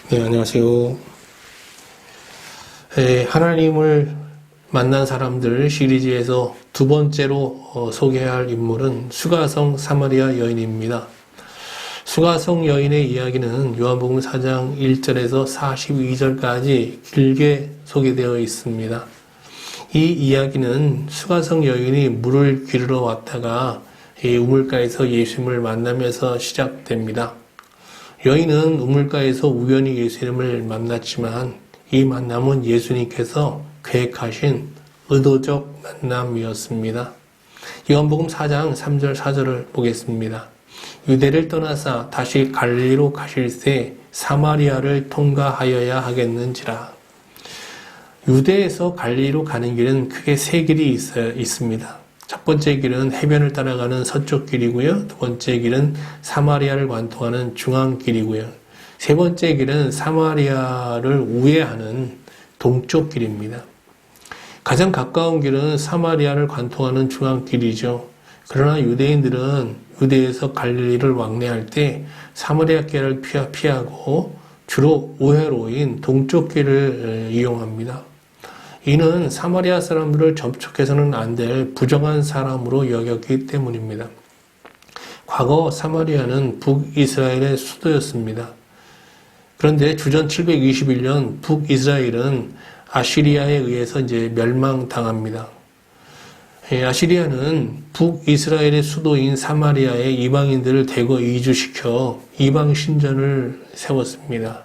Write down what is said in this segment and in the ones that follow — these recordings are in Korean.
네, 안녕하세요. 하나님을 만난 사람들 시리즈에서 두 번째로 소개할 인물은 수가성 사마리아 여인입니다. 수가성 여인의 이야기는 요한복음 4장 1절에서 42절까지 길게 소개되어 있습니다. 이 이야기는 수가성 여인이 물을 기르러 왔다가 우물가에서 예수님을 만나면서 시작됩니다. 여인은 우물가에서 우연히 예수님을 만났지만 이 만남은 예수님께서 계획하신 의도적 만남이었습니다. 요한복음 4장 3절 4절을 보겠습니다. 유대를 떠나사 다시 갈릴리로 가실새 사마리아를 통과하여야 하겠는지라. 유대에서 갈릴리로 가는 길은 크게 세 길이 있습니다. 첫 번째 길은 해변을 따라가는 서쪽 길이고요. 두 번째 길은 사마리아를 관통하는 중앙 길이고요. 세 번째 길은 사마리아를 우회하는 동쪽 길입니다. 가장 가까운 길은 사마리아를 관통하는 중앙 길이죠. 그러나 유대인들은 유대에서 갈릴리를 왕래할 때 사마리아 길을 피하고 주로 우회로인 동쪽 길을 이용합니다. 이는 사마리아 사람들을 접촉해서는 안 될 부정한 사람으로 여겼기 때문입니다. 과거 사마리아는 북이스라엘의 수도였습니다. 그런데 주전 721년 북이스라엘은 아시리아에 의해서 멸망당합니다. 아시리아는 북이스라엘의 수도인 사마리아에 이방인들을 대거 이주시켜 이방 신전을 세웠습니다.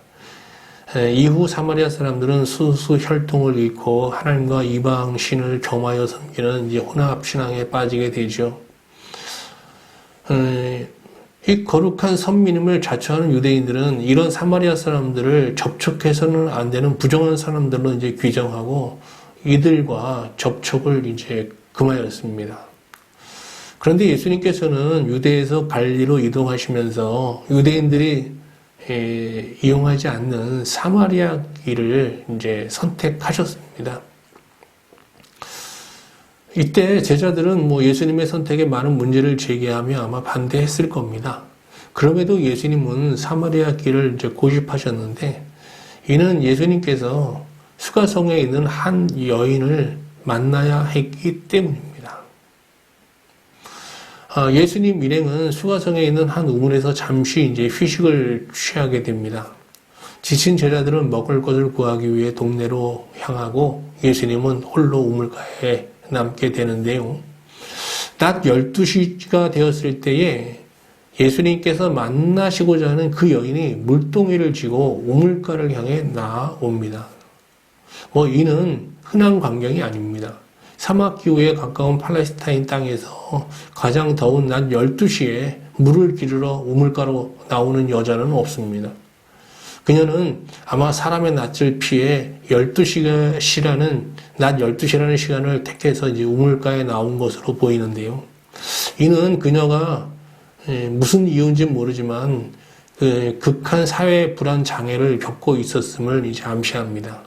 이후 사마리아 사람들은 수수 혈통을 잃고 하나님과 이방 신을 겸하여 섬기는 혼합 신앙에 빠지게 되죠. 이 거룩한 선민임을 자처하는 유대인들은 이런 사마리아 사람들을 접촉해서는 안 되는 부정한 사람들로 규정하고 이들과 접촉을 금하였습니다. 그런데 예수님께서는 유대에서 갈릴리로 이동하시면서 유대인들이 이용하지 않는 사마리아 길을 선택하셨습니다. 이때 제자들은 예수님의 선택에 많은 문제를 제기하며 아마 반대했을 겁니다. 그럼에도 예수님은 사마리아 길을 고집하셨는데 이는 예수님께서 수가성에 있는 한 여인을 만나야 했기 때문입니다. 예수님 일행은 수가성에 있는 한 우물에서 잠시 휴식을 취하게 됩니다. 지친 제자들은 먹을 것을 구하기 위해 동네로 향하고 예수님은 홀로 우물가에 남게 되는데요. 낮 12시가 되었을 때에 예수님께서 만나시고자 하는 그 여인이 물동이를 쥐고 우물가를 향해 나아옵니다. 이는 흔한 광경이 아닙니다. 사막기후에 가까운 팔레스타인 땅에서 가장 더운 낮 12시에 물을 기르러 우물가로 나오는 여자는 없습니다. 그녀는 아마 사람의 낯을 피해 12시라는 낮 12시라는 시간을 택해서 우물가에 나온 것으로 보이는데요. 이는 그녀가 무슨 이유인지는 모르지만 극한 사회 불안 장애를 겪고 있었음을 암시합니다.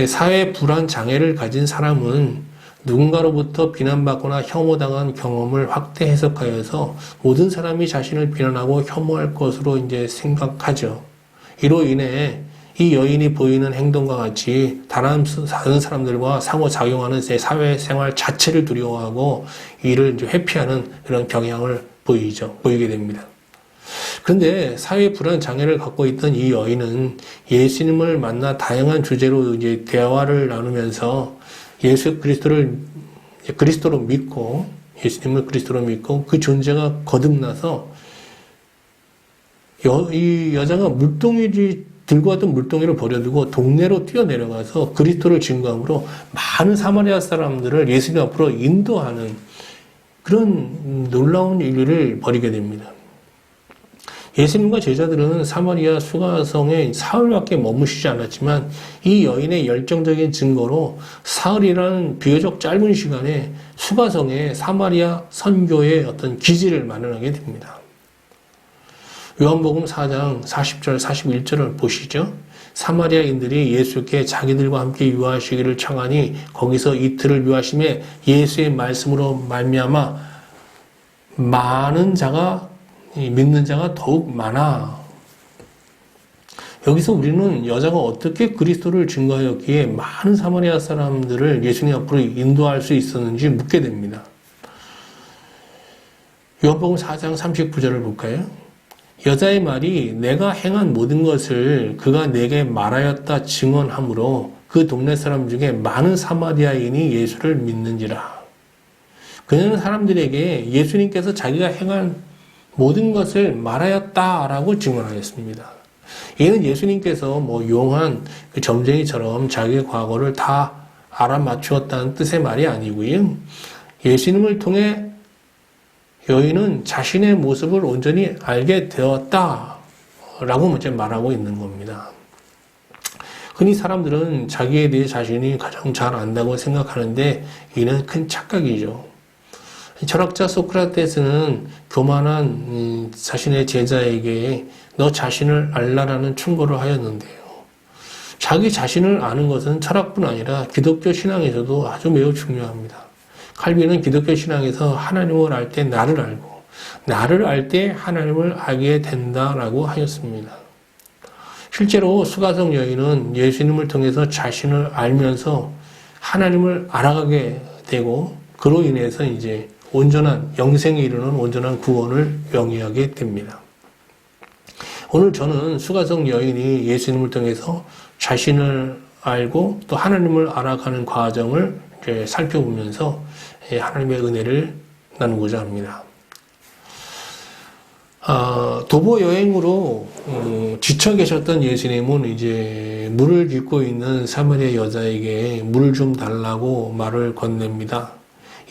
사회 불안 장애를 가진 사람은 누군가로부터 비난받거나 혐오당한 경험을 확대 해석하여서 모든 사람이 자신을 비난하고 혐오할 것으로 생각하죠. 이로 인해 이 여인이 보이는 행동과 같이 다른 사람들과 상호작용하는 사회생활 자체를 두려워하고 이를 회피하는 그런 경향을 보이게 됩니다. 그런데 사회 불안 장애를 갖고 있던 이 여인은 예수님을 만나 다양한 주제로 대화를 나누면서 그리스도로 믿고 예수님을 그리스도로 믿고 그 존재가 거듭나서 이 여자가 들고 왔던 물동이를 버려두고 동네로 뛰어내려가서 그리스도를 증거함으로 많은 사마리아 사람들을 예수님 앞으로 인도하는 그런 놀라운 일을 벌이게 됩니다. 예수님과 제자들은 사마리아 수가성에 사흘밖에 머무시지 않았지만 이 여인의 열정적인 증거로 사흘이라는 비교적 짧은 시간에 수가성에 사마리아 선교의 어떤 기지를 마련하게 됩니다. 요한복음 4장 40절 41절을 보시죠. 사마리아인들이 예수께 자기들과 함께 유하시기를 청하니 거기서 이틀을 유하심에 예수의 말씀으로 말미암아 많은 자가 믿는 자가 더욱 많아. 여기서 우리는 여자가 어떻게 그리스도를 증거하였기에 많은 사마리아 사람들을 예수님 앞으로 인도할 수 있었는지 묻게 됩니다. 요한복음 4장 39절을 볼까요? 여자의 말이 내가 행한 모든 것을 그가 내게 말하였다 증언하므로 그 동네 사람 중에 많은 사마리아인이 예수를 믿는지라. 그녀는 사람들에게 예수님께서 자기가 행한 모든 것을 말하였다라고 증언하였습니다. 이는 예수님께서 용한 그 점쟁이처럼 자기의 과거를 다 알아맞추었다는 뜻의 말이 아니고요. 예수님을 통해 여인은 자신의 모습을 온전히 알게 되었다라고 먼저 말하고 있는 겁니다. 흔히 사람들은 자기에 대해 자신이 가장 잘 안다고 생각하는데 이는 큰 착각이죠. 철학자 소크라테스는 교만한 자신의 제자에게 너 자신을 알라라는 충고를 하였는데요. 자기 자신을 아는 것은 철학뿐 아니라 기독교 신앙에서도 아주 매우 중요합니다. 칼빈은 기독교 신앙에서 하나님을 알 때 나를 알고 나를 알 때 하나님을 알게 된다라고 하였습니다. 실제로 수가성 여인은 예수님을 통해서 자신을 알면서 하나님을 알아가게 되고 그로 인해서 이제 온전한 영생에 이르는 온전한 구원을 영위하게 됩니다. 오늘 저는 수가성 여인이 예수님을 통해서 자신을 알고 또 하나님을 알아가는 과정을 이제 살펴보면서 하나님의 은혜를 나누고자 합니다. 도보 여행으로 지쳐 계셨던 예수님은 이제 물을 깃고 있는 사마리아 여자에게 물을 좀 달라고 말을 건넵니다.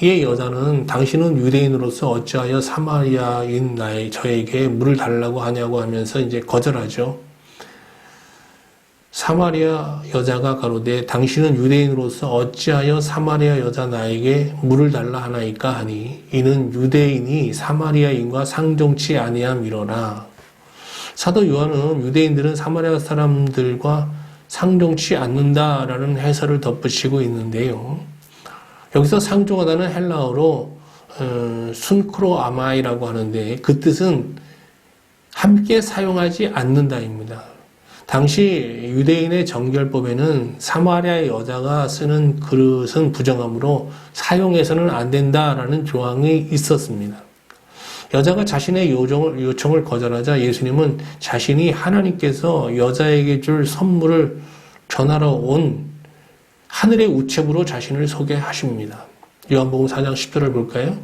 이에 여자는 당신은 유대인으로서 어찌하여 사마리아인 저에게 물을 달라고 하냐고 하면서 이제 거절하죠. 사마리아 여자가 가로되 당신은 유대인으로서 어찌하여 사마리아 여자 나에게 물을 달라 하나이까 하니 이는 유대인이 사마리아인과 상종치 아니함이로라. 사도 요한은 유대인들은 사마리아 사람들과 상종치 않는다라는 해설을 덧붙이고 있는데요. 여기서 상종하다는 헬라어로 순크로아마이라고 하는데 그 뜻은 함께 사용하지 않는다입니다. 당시 유대인의 정결법에는 사마리아 여자가 쓰는 그릇은 부정하므로 사용해서는 안 된다라는 조항이 있었습니다. 여자가 자신의 요청을 거절하자 예수님은 자신이 하나님께서 여자에게 줄 선물을 전하러 온 하늘의 우체부로 자신을 소개하십니다. 요한복음 4장 10절을 볼까요?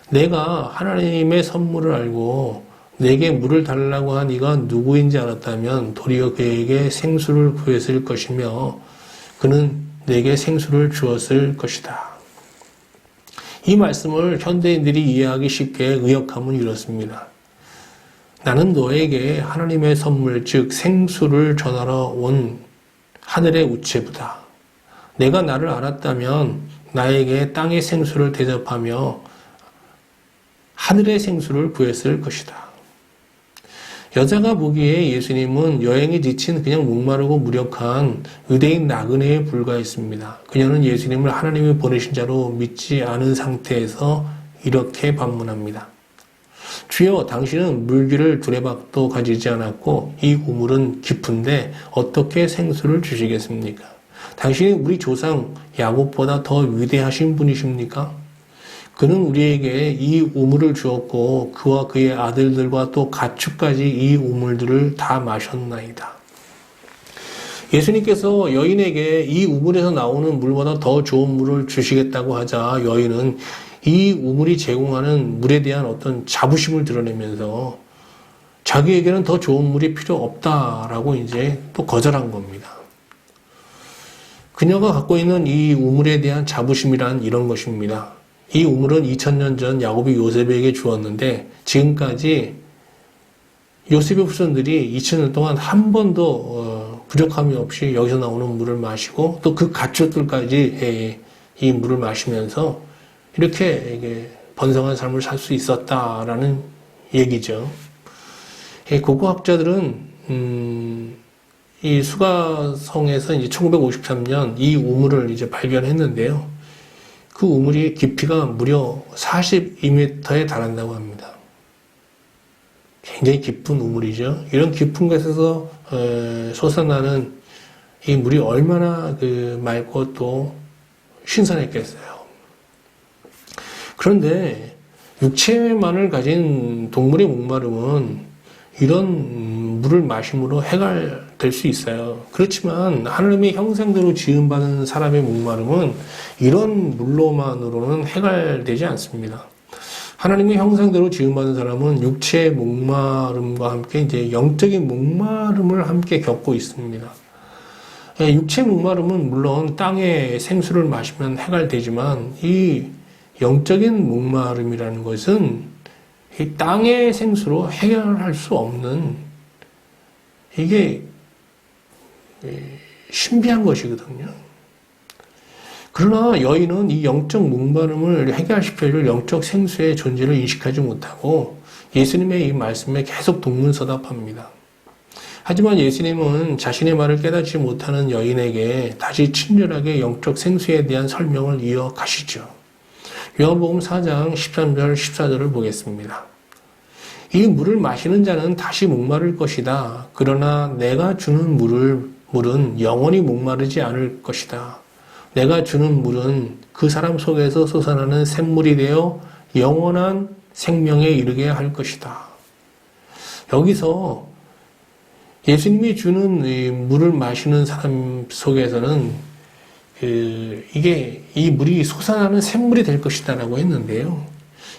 내가 하나님의 선물을 알고 내게 물을 달라고 한 이가 누구인지 알았다면 도리어 그에게 생수를 구했을 것이며 그는 내게 생수를 주었을 것이다. 이 말씀을 현대인들이 이해하기 쉽게 의역하면 이렇습니다. 나는 너에게 하나님의 선물 즉 생수를 전하러 온 하늘의 우체부다. 내가 나를 알았다면 나에게 땅의 생수를 대접하며 하늘의 생수를 구했을 것이다. 여자가 보기에 예수님은 여행에 지친 그냥 목마르고 무력한 유대인 나그네에 불과했습니다. 그녀는 예수님을 하나님이 보내신 자로 믿지 않은 상태에서 이렇게 반문합니다. 주여, 당신은 물귀를 두레박도 가지지 않았고 이 우물은 깊은데 어떻게 생수를 주시겠습니까? 당신이 우리 조상 야곱보다 더 위대하신 분이십니까? 그는 우리에게 이 우물을 주었고 그와 그의 아들들과 또 가축까지 이 우물들을 다 마셨나이다. 예수님께서 여인에게 이 우물에서 나오는 물보다 더 좋은 물을 주시겠다고 하자 여인은 이 우물이 제공하는 물에 대한 어떤 자부심을 드러내면서 자기에게는 더 좋은 물이 필요 없다라고 이제 또 거절한 겁니다. 그녀가 갖고 있는 이 우물에 대한 자부심이란 이런 것입니다. 이 우물은 2000년 전 야곱이 요셉에게 주었는데 지금까지 요셉의 후손들이 2000년 동안 한 번도 부족함이 없이 여기서 나오는 물을 마시고 또 그 가축들까지 이 물을 마시면서 이렇게 번성한 삶을 살 수 있었다라는 얘기죠. 고고학자들은 이 수가성에서 이제 1953년 이 우물을 이제 발견했는데요. 그 우물이 깊이가 무려 42m에 달한다고 합니다. 굉장히 깊은 우물이죠. 이런 깊은 곳에서 솟아나는 이 물이 얼마나 맑고 또 신선했겠어요. 그런데 육체만을 가진 동물의 목마름은 이런 물을 마심으로 해결될 수 있어요. 그렇지만 하나님의 형상대로 지음받은 사람의 목마름은 이런 물로만으로는 해결되지 않습니다. 하나님의 형상대로 지음받은 사람은 육체의 목마름과 함께 이제 영적인 목마름을 함께 겪고 있습니다. 육체의 목마름은 물론 땅의 생수를 마시면 해결되지만 이 영적인 목마름이라는 것은 이 땅의 생수로 해결할 수 없는 이게 신비한 것이거든요. 그러나 여인은 이 영적 목마름을 해결시켜줄 영적 생수의 존재를 인식하지 못하고 예수님의 이 말씀에 계속 동문서답합니다. 하지만 예수님은 자신의 말을 깨닫지 못하는 여인에게 다시 친절하게 영적 생수에 대한 설명을 이어가시죠. 요한복음 4장 13절 14절을 보겠습니다. 이 물을 마시는 자는 다시 목마를 것이다. 그러나 내가 주는 물은 영원히 목마르지 않을 것이다. 내가 주는 물은 그 사람 속에서 솟아나는 샘물이 되어 영원한 생명에 이르게 할 것이다. 여기서 예수님이 주는 이 물을 마시는 사람 속에서는 이 물이 솟아나는 샘물이 될 것이다라고 했는데요.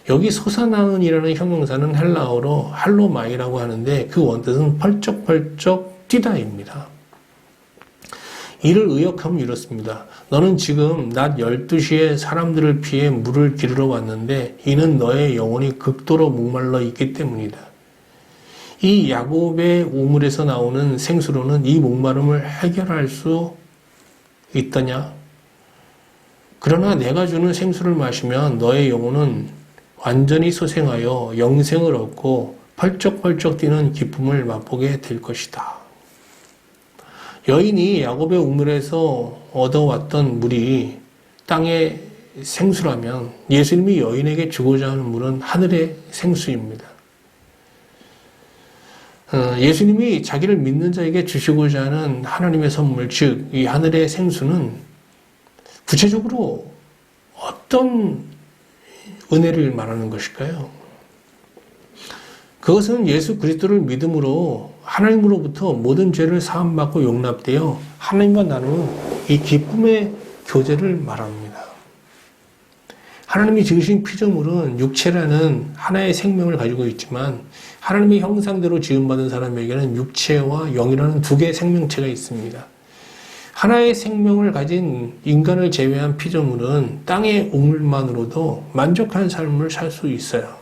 여기 솟아나는이라는 형용사는 헬라어로 할로마이라고 하는데 그 원뜻은 펄쩍펄쩍 뛰다입니다. 이를 의역하면 이렇습니다. 너는 지금 낮 12시에 사람들을 피해 물을 기르러 왔는데 이는 너의 영혼이 극도로 목말라 있기 때문이다. 이 야곱의 우물에서 나오는 생수로는 이 목마름을 해결할 수 있더냐? 그러나 내가 주는 생수를 마시면 너의 영혼은 완전히 소생하여 영생을 얻고 펄쩍펄쩍 뛰는 기쁨을 맛보게 될 것이다. 여인이 야곱의 우물에서 얻어왔던 물이 땅의 생수라면 예수님이 여인에게 주고자 하는 물은 하늘의 생수입니다. 예수님이 자기를 믿는 자에게 주시고자 하는 하나님의 선물, 즉 이 하늘의 생수는 구체적으로 어떤 은혜를 말하는 것일까요? 그것은 예수 그리스도를 믿음으로 하나님으로부터 모든 죄를 사함받고 용납되어 하나님과 나누는 이 기쁨의 교제를 말합니다. 하나님이 지으신 피조물은 육체라는 하나의 생명을 가지고 있지만 하나님의 형상대로 지음받은 사람에게는 육체와 영이라는 두 개의 생명체가 있습니다. 하나의 생명을 가진 인간을 제외한 피조물은 땅의 우물만으로도 만족한 삶을 살 수 있어요.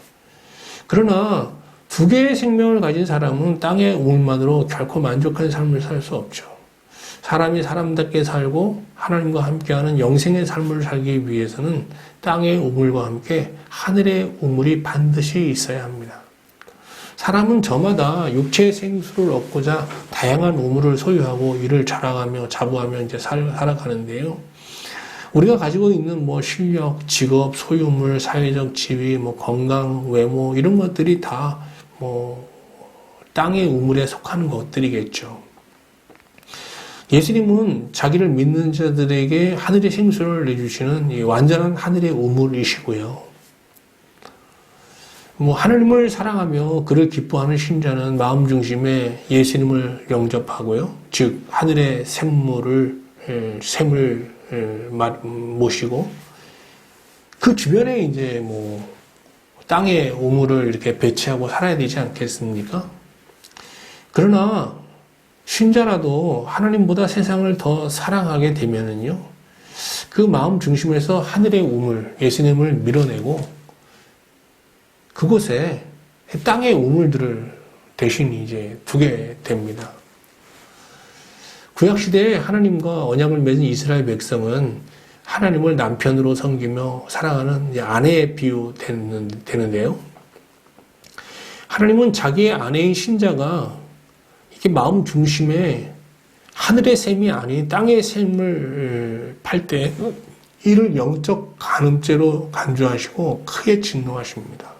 그러나 두 개의 생명을 가진 사람은 땅의 우물만으로 결코 만족한 삶을 살 수 없죠. 사람이 사람답게 살고 하나님과 함께하는 영생의 삶을 살기 위해서는 땅의 우물과 함께 하늘의 우물이 반드시 있어야 합니다. 사람은 저마다 육체의 생수를 얻고자 다양한 우물을 소유하고 이를 자랑하며 자부하며 이제 살아가는데요. 우리가 가지고 있는 실력, 직업, 소유물, 사회적 지위, 건강, 외모 이런 것들이 다 땅의 우물에 속하는 것들이겠죠. 예수님은 자기를 믿는 자들에게 하늘의 생수를 내주시는 이 완전한 하늘의 우물이시고요. 하나님을 사랑하며 그를 기뻐하는 신자는 마음 중심에 예수님을 영접하고요. 즉 하늘의 샘을 모시고 그 주변에 이제 땅의 우물을 이렇게 배치하고 살아야 되지 않겠습니까? 그러나 신자라도 하나님보다 세상을 더 사랑하게 되면은요, 그 마음 중심에서 하늘의 우물, 예수님을 밀어내고 그곳에 땅의 우물들을 대신 이제 두게 됩니다. 구약시대에 하나님과 언약을 맺은 이스라엘 백성은 하나님을 남편으로 섬기며 사랑하는 아내에 비유되는데요. 하나님은 자기의 아내인 신자가 이렇게 마음 중심에 하늘의 샘이 아닌 땅의 샘을 팔 때 이를 영적 간음죄로 간주하시고 크게 진노하십니다.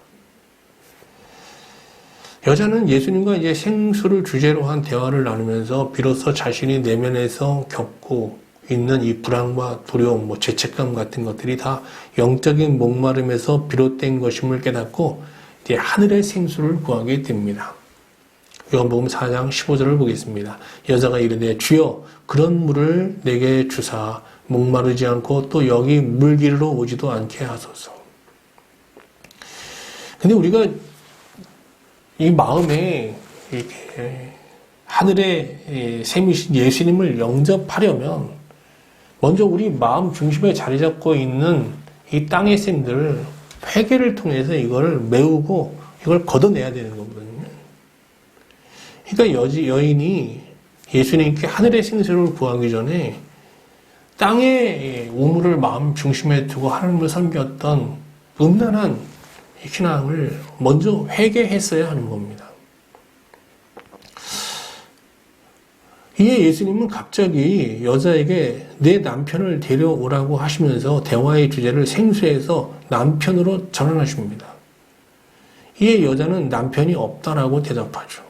여자는 예수님과 이제 생수를 주제로 한 대화를 나누면서 비로소 자신이 내면에서 겪고 있는 이 불안과 두려움, 죄책감 같은 것들이 다 영적인 목마름에서 비롯된 것임을 깨닫고 이제 하늘의 생수를 구하게 됩니다. 요한복음 4장 15절을 보겠습니다. 여자가 이르되 주여 그런 물을 내게 주사 목마르지 않고 또 여기 물기르러 오지도 않게 하소서. 근데 우리가 이 마음에 이렇게 하늘의 샘이신 예수님을 영접하려면 먼저 우리 마음 중심에 자리 잡고 있는 이 땅의 샘들 회개를 통해서 이걸 메우고 이걸 걷어내야 되는 거거든요. 그러니까 여인이 예수님께 하늘의 생수를 구하기 전에 땅의 우물을 마음 중심에 두고 하나님을 섬겼던 음란한 신앙을 먼저 회개했어야 하는 겁니다. 이에 예수님은 갑자기 여자에게 내 남편을 데려오라고 하시면서 대화의 주제를 생수에서 남편으로 전환하십니다. 이에 여자는 남편이 없다라고 대답하죠.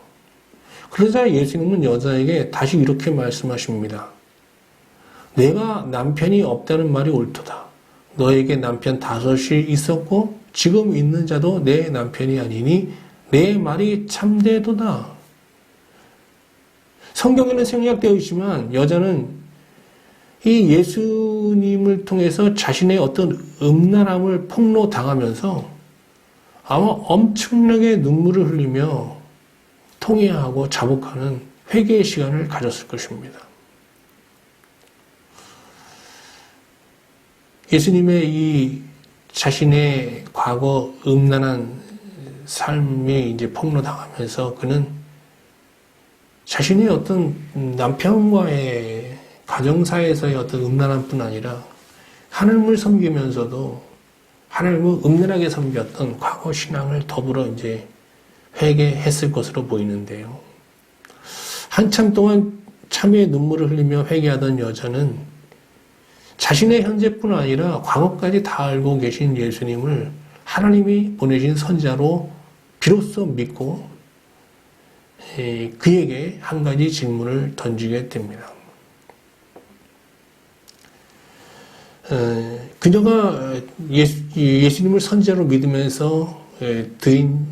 그러자 예수님은 여자에게 다시 이렇게 말씀하십니다. 내가 남편이 없다는 말이 옳도다. 너에게 남편 5이 있었고 지금 있는 자도 내 남편이 아니니 내 말이 참되도다. 성경에는 생략되어 있지만 여자는 이 예수님을 통해서 자신의 어떤 음란함을 폭로당하면서 아마 엄청나게 눈물을 흘리며 통회하고 자복하는 회개의 시간을 가졌을 것입니다. 예수님의 이 자신의 과거 음란한 삶이 이제 폭로당하면서 그는 자신의 어떤 남편과의 가정사에서의 어떤 음란함뿐 아니라 하나님을 섬기면서도 하나님을 음란하게 섬겼던 과거 신앙을 더불어 이제 회개했을 것으로 보이는데요. 한참 동안 참회의 눈물을 흘리며 회개하던 여자는 자신의 현재뿐 아니라 과거까지 다 알고 계신 예수님을 하나님이 보내신 선지자로 비로소 믿고 그에게 한 가지 질문을 던지게 됩니다. 그녀가 예수님을 선지자로 믿으면서 드린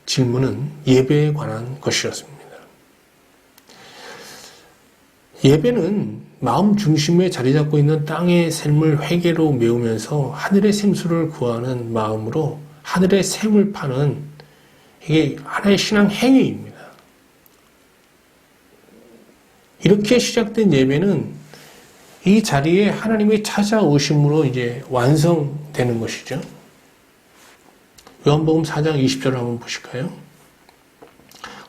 질문은 예배에 관한 것이었습니다. 예배는 마음 중심에 자리 잡고 있는 땅의 샘을 회개로 메우면서 하늘의 샘수를 구하는 마음으로 하늘의 샘을 파는 이게 하나의 신앙 행위입니다. 이렇게 시작된 예배는 이 자리에 하나님이 찾아오심으로 이제 완성되는 것이죠. 요한복음 4장 20절을 한번 보실까요?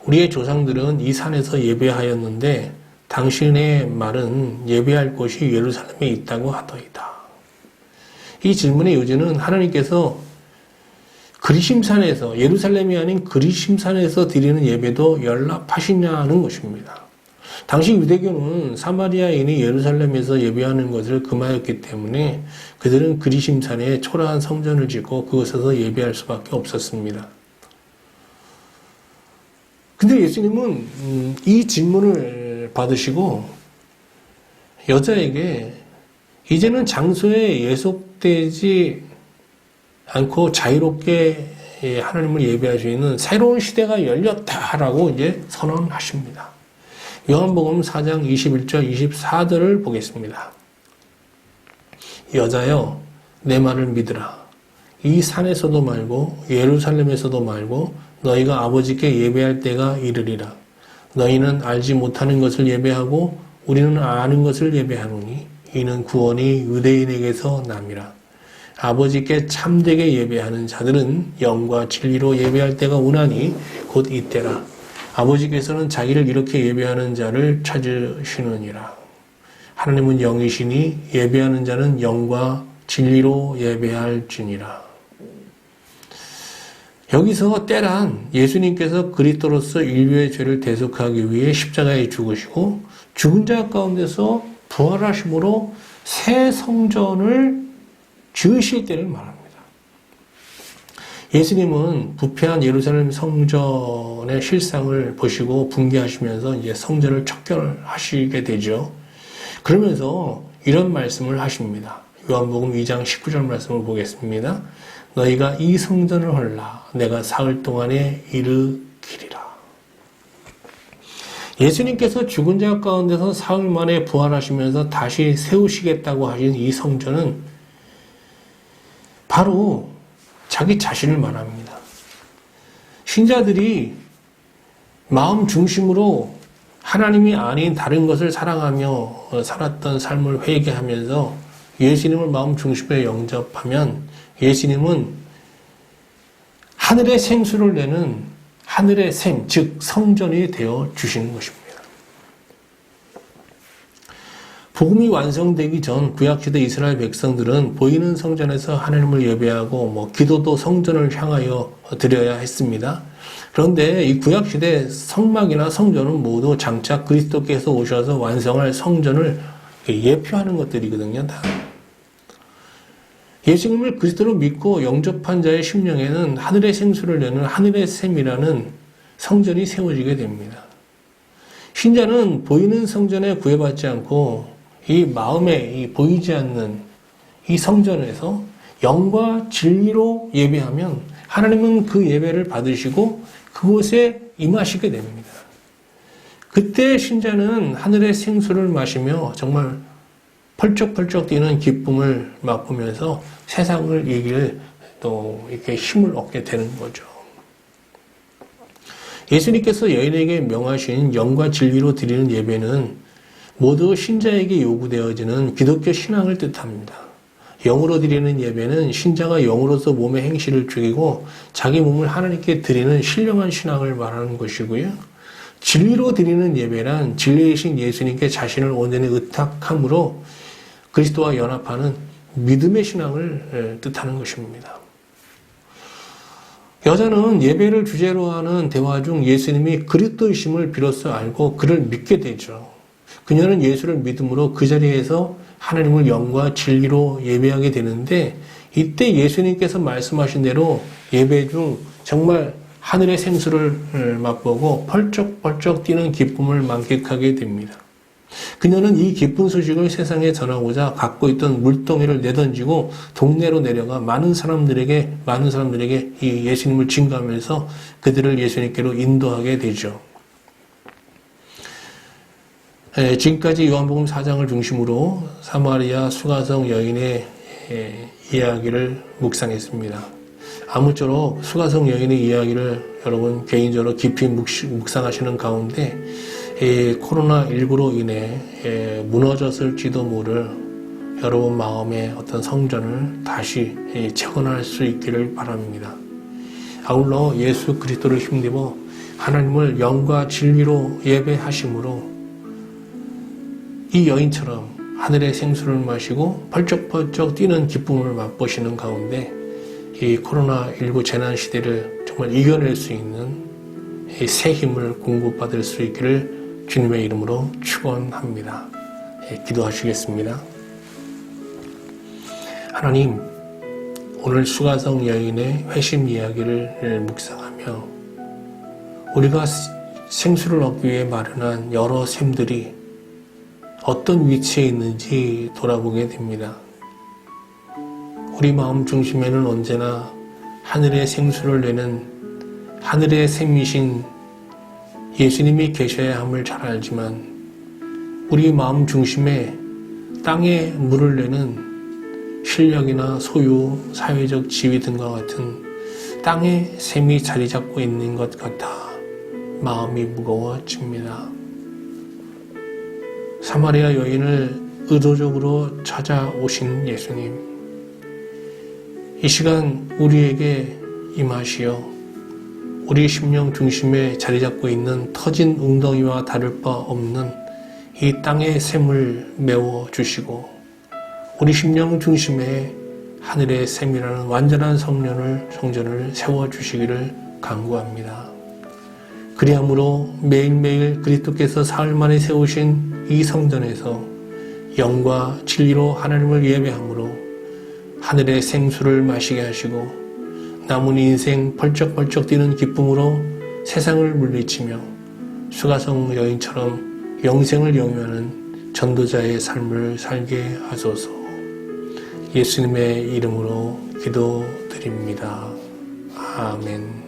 우리의 조상들은 이 산에서 예배하였는데 당신의 말은 예배할 곳이 예루살렘에 있다고 하더이다. 이 질문의 요지는 하나님께서 그리심산에서 예루살렘이 아닌 그리심산에서 드리는 예배도 연락하시냐는 것입니다. 당시 유대교는 사마리아인이 예루살렘에서 예배하는 것을 금하였기 때문에 그들은 그리심산에 초라한 성전을 짓고 그곳에서 예배할 수밖에 없었습니다. 근데 예수님은 이 질문을 받으시고 여자에게 이제는 장소에 예속되지 않고 자유롭게 하나님을 예배할 수 있는 새로운 시대가 열렸다라고 이제 선언하십니다. 요한복음 4장 21절 24절을 보겠습니다. 여자여 내 말을 믿으라. 이 산에서도 말고 예루살렘에서도 말고 너희가 아버지께 예배할 때가 이르리라. 너희는 알지 못하는 것을 예배하고 우리는 아는 것을 예배하노니 이는 구원이 유대인에게서 남이라. 아버지께 참되게 예배하는 자들은 영과 진리로 예배할 때가 오나니 곧 이때라. 아버지께서는 자기를 이렇게 예배하는 자를 찾으시느니라. 하나님은 영이시니 예배하는 자는 영과 진리로 예배할지니라. 여기서 때란 예수님께서 그리스도로서 인류의 죄를 대속하기 위해 십자가에 죽으시고 죽은 자 가운데서 부활하심으로 새 성전을 지으실 때를 말합니다. 예수님은 부패한 예루살렘 성전의 실상을 보시고 분개하시면서 이제 성전을 척결하시게 되죠. 그러면서 이런 말씀을 하십니다. 요한복음 2장 19절 말씀을 보겠습니다. 너희가 이 성전을 헐라 내가 사흘 동안에 일으키리라. 예수님께서 죽은 자 가운데서 사흘 만에 부활하시면서 다시 세우시겠다고 하신 이 성전은 바로 자기 자신을 말합니다. 신자들이 마음 중심으로 하나님이 아닌 다른 것을 사랑하며 살았던 삶을 회개하면서 예수님을 마음 중심에 영접하면 예수님은 하늘의 생수를 내는 하늘의 샘, 즉 성전이 되어 주시는 것입니다. 복음이 완성되기 전 구약시대 이스라엘 백성들은 보이는 성전에서 하나님을 예배하고 기도도 성전을 향하여 드려야 했습니다. 그런데 이 구약시대 성막이나 성전은 모두 장차 그리스도께서 오셔서 완성할 성전을 예표하는 것들이거든요. 다. 예수님을 그리스도로 믿고 영접한 자의 심령에는 하늘의 생수를 내는 하늘의 샘이라는 성전이 세워지게 됩니다. 신자는 보이는 성전에 구애받지 않고 이 마음에 이 보이지 않는 이 성전에서 영과 진리로 예배하면 하나님은 그 예배를 받으시고 그곳에 임하시게 됩니다. 그때 신자는 하늘의 생수를 마시며 정말 펄쩍펄쩍 뛰는 기쁨을 맛보면서 세상을 이길 또 이렇게 힘을 얻게 되는 거죠. 예수님께서 여인에게 명하신 영과 진리로 드리는 예배는 모두 신자에게 요구되어지는 기독교 신앙을 뜻합니다. 영으로 드리는 예배는 신자가 영으로서 몸의 행실을 죽이고 자기 몸을 하나님께 드리는 신령한 신앙을 말하는 것이고요. 진리로 드리는 예배란 진리이신 예수님께 자신을 온전히 의탁함으로 그리스도와 연합하는 믿음의 신앙을 뜻하는 것입니다. 여자는 예배를 주제로 하는 대화 중 예수님이 그리스도이심을 비로소 알고 그를 믿게 되죠. 그녀는 예수를 믿음으로 그 자리에서 하나님을 영과 진리로 예배하게 되는데 이때 예수님께서 말씀하신 대로 예배 중 정말 하늘의 생수를 맛보고 펄쩍펄쩍 뛰는 기쁨을 만끽하게 됩니다. 그녀는 이 기쁜 소식을 세상에 전하고자 갖고 있던 물동이를 내던지고 동네로 내려가 많은 사람들에게 이 예수님을 증거하면서 그들을 예수님께로 인도하게 되죠. 지금까지 요한복음 4장을 중심으로 사마리아 수가성 여인의 이야기를 묵상했습니다. 아무쪼록 수가성 여인의 이야기를 여러분 개인적으로 깊이 묵상하시는 가운데 코로나19로 인해 무너졌을지도 모를 여러분 마음의 어떤 성전을 다시 재건할 수 있기를 바랍니다. 아울러 예수 그리스도를 힘입어 하나님을 영과 진리로 예배하심으로 이 여인처럼 하늘의 생수를 마시고 펄쩍펄쩍 뛰는 기쁨을 맛보시는 가운데 이 코로나19 재난 시대를 정말 이겨낼 수 있는 새 힘을 공급받을 수 있기를 주님의 이름으로 축원합니다. 기도하시겠습니다. 하나님, 오늘 수가성 여인의 회심 이야기를 묵상하며 우리가 생수를 얻기 위해 마련한 여러 샘들이 어떤 위치에 있는지 돌아보게 됩니다. 우리 마음 중심에는 언제나 하늘의 생수를 내는 하늘의 샘이신 예수님이 계셔야 함을 잘 알지만 우리 마음 중심에 땅에 물을 내는 실력이나 소유, 사회적 지위 등과 같은 땅의 샘이 자리 잡고 있는 것 같아 마음이 무거워집니다. 사마리아 여인을 의도적으로 찾아오신 예수님, 이 시간 우리에게 임하시어 우리 심령 중심에 자리 잡고 있는 터진 웅덩이와 다를 바 없는 이 땅의 샘을 메워주시고 우리 심령 중심에 하늘의 샘이라는 완전한 성전을 세워주시기를 간구합니다. 그리함으로 매일매일 그리스도께서 사흘 만에 세우신 이 성전에서 영과 진리로 하나님을 예배함으로 하늘의 생수를 마시게 하시고 남은 인생 벌쩍벌쩍 뛰는 기쁨으로 세상을 물리치며 수가성 여인처럼 영생을 영위하는 전도자의 삶을 살게 하소서. 예수님의 이름으로 기도드립니다. 아멘.